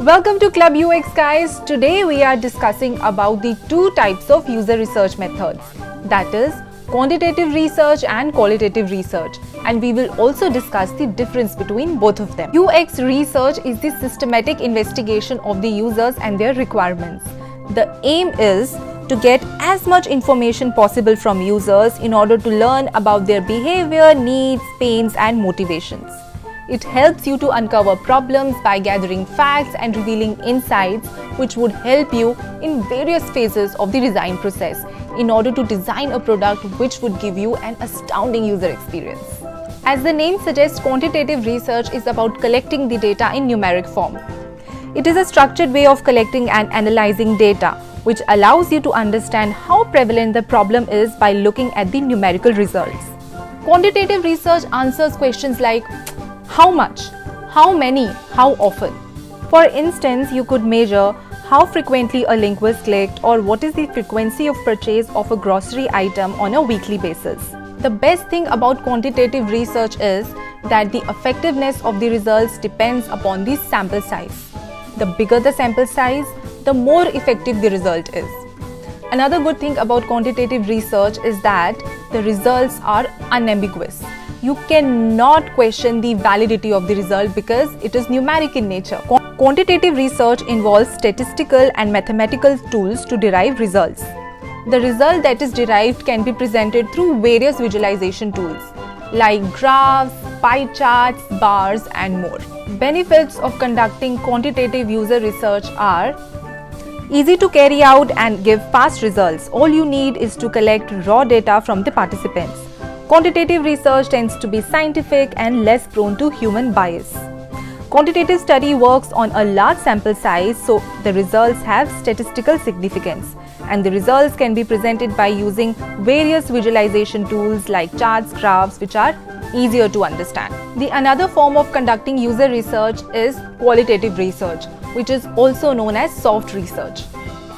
Welcome to Club UX guys. Today we are discussing about the two types of user research methods, that is quantitative research and qualitative research, and we will also discuss the difference between both of them. UX research is the systematic investigation of the users and their requirements. The aim is to get as much information possible from users in order to learn about their behavior, needs, pains and motivations. It helps you to uncover problems by gathering facts and revealing insights which would help you in various phases of the design process in order to design a product which would give you an astounding user experience. As the name suggests, quantitative research is about collecting the data in numeric form. It is a structured way of collecting and analyzing data, which allows you to understand how prevalent the problem is by looking at the numerical results. Quantitative research answers questions like how much, how many, how often. For instance, you could measure how frequently a link was clicked or what is the frequency of purchase of a grocery item on a weekly basis. The best thing about quantitative research is that the effectiveness of the results depends upon the sample size. The bigger the sample size, the more effective the result is. Another good thing about quantitative research is that the results are unambiguous. You cannot question the validity of the result because it is numeric in nature. Quantitative research involves statistical and mathematical tools to derive results. The result that is derived can be presented through various visualization tools like graphs, pie charts, bars and more. Benefits of conducting quantitative user research are easy to carry out and give fast results. All you need is to collect raw data from the participants. Quantitative research tends to be scientific and less prone to human bias. Quantitative study works on a large sample size, so the results have statistical significance, and the results can be presented by using various visualization tools like charts, graphs, which are easier to understand. The another form of conducting user research is qualitative research, which is also known as soft research.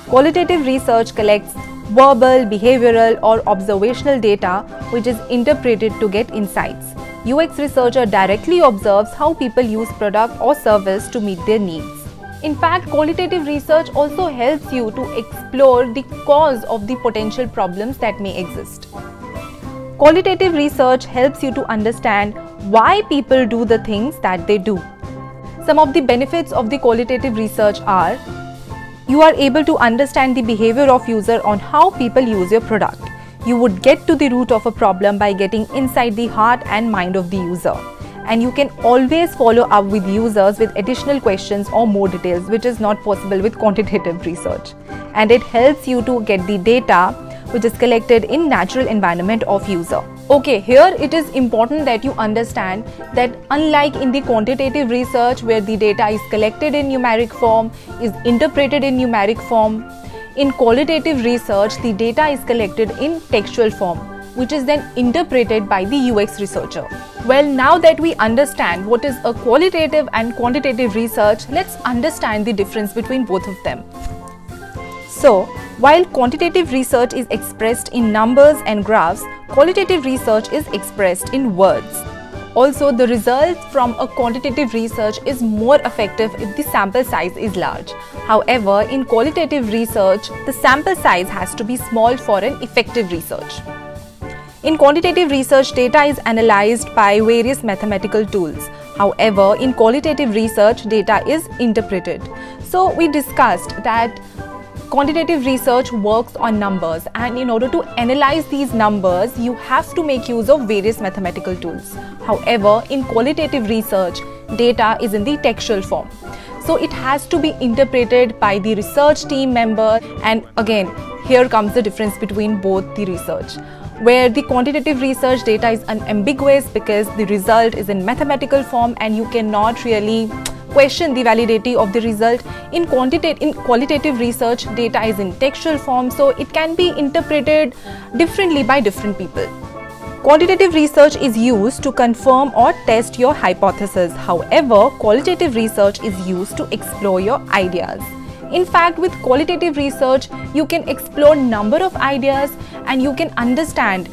Qualitative research collects verbal, behavioral or observational data which is interpreted to get insights. UX researcher directly observes how people use product or service to meet their needs. In fact, qualitative research also helps you to explore the cause of the potential problems that may exist. Qualitative research helps you to understand why people do the things that they do. Some of the benefits of the qualitative research are: you are able to understand the behavior of user on how people use your product. You would get to the root of a problem by getting inside the heart and mind of the user. And you can always follow up with users with additional questions or more details, which is not possible with quantitative research. And it helps you to get the data which is collected in natural environment of user. Okay, here it is important that you understand that unlike in the quantitative research where the data is collected in numeric form, is interpreted in numeric form, in qualitative research the data is collected in textual form, which is then interpreted by the UX researcher. Well, now that we understand what is a qualitative and quantitative research, let's understand the difference between both of them. So, while quantitative research is expressed in numbers and graphs, qualitative research is expressed in words. Also, the result from a quantitative research is more effective if the sample size is large. However, in qualitative research, the sample size has to be small for an effective research. In quantitative research, data is analyzed by various mathematical tools. However, in qualitative research, data is interpreted. So, we discussed that quantitative research works on numbers, and in order to analyze these numbers, you have to make use of various mathematical tools. However, in qualitative research, data is in the textual form. So it has to be interpreted by the research team member, and again, here comes the difference between both the research. Where the quantitative research data is unambiguous because the result is in mathematical form and you cannot really question the validity of the result. In qualitative research, data is in textual form, so it can be interpreted differently by different people. Quantitative research is used to confirm or test your hypothesis. However, qualitative research is used to explore your ideas. In fact, with qualitative research, you can explore number of ideas and you can understand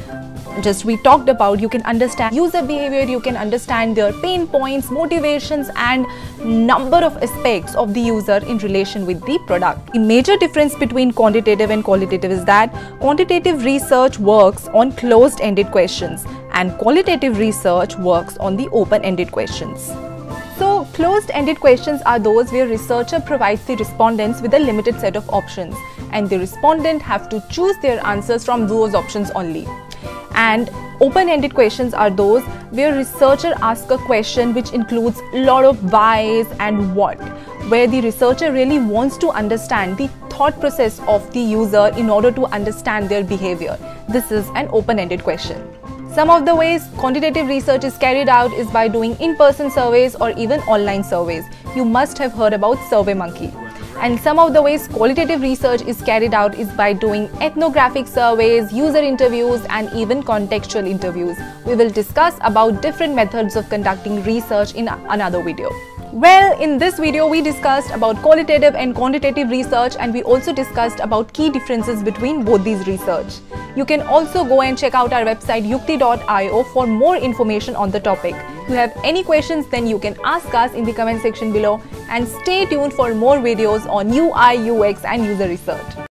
just we talked about, you can understand user behavior, you can understand their pain points, motivations and number of aspects of the user in relation with the product. The major difference between quantitative and qualitative is that quantitative research works on closed-ended questions and qualitative research works on the open-ended questions. So, closed-ended questions are those where researcher provides the respondents with a limited set of options and the respondent have to choose their answers from those options only. And open-ended questions are those where researcher asks a question which includes a lot of whys and what, where the researcher really wants to understand the thought process of the user in order to understand their behavior. This is an open-ended question. Some of the ways quantitative research is carried out is by doing in-person surveys or even online surveys. You must have heard about SurveyMonkey. And some of the ways qualitative research is carried out is by doing ethnographic surveys, user interviews and even contextual interviews. We will discuss about different methods of conducting research in another video. Well, in this video we discussed about qualitative and quantitative research and we also discussed about key differences between both these research. You can also go and check out our website yukti.io for more information on the topic. If you have any questions, then you can ask us in the comment section below and stay tuned for more videos on UI, UX and user research.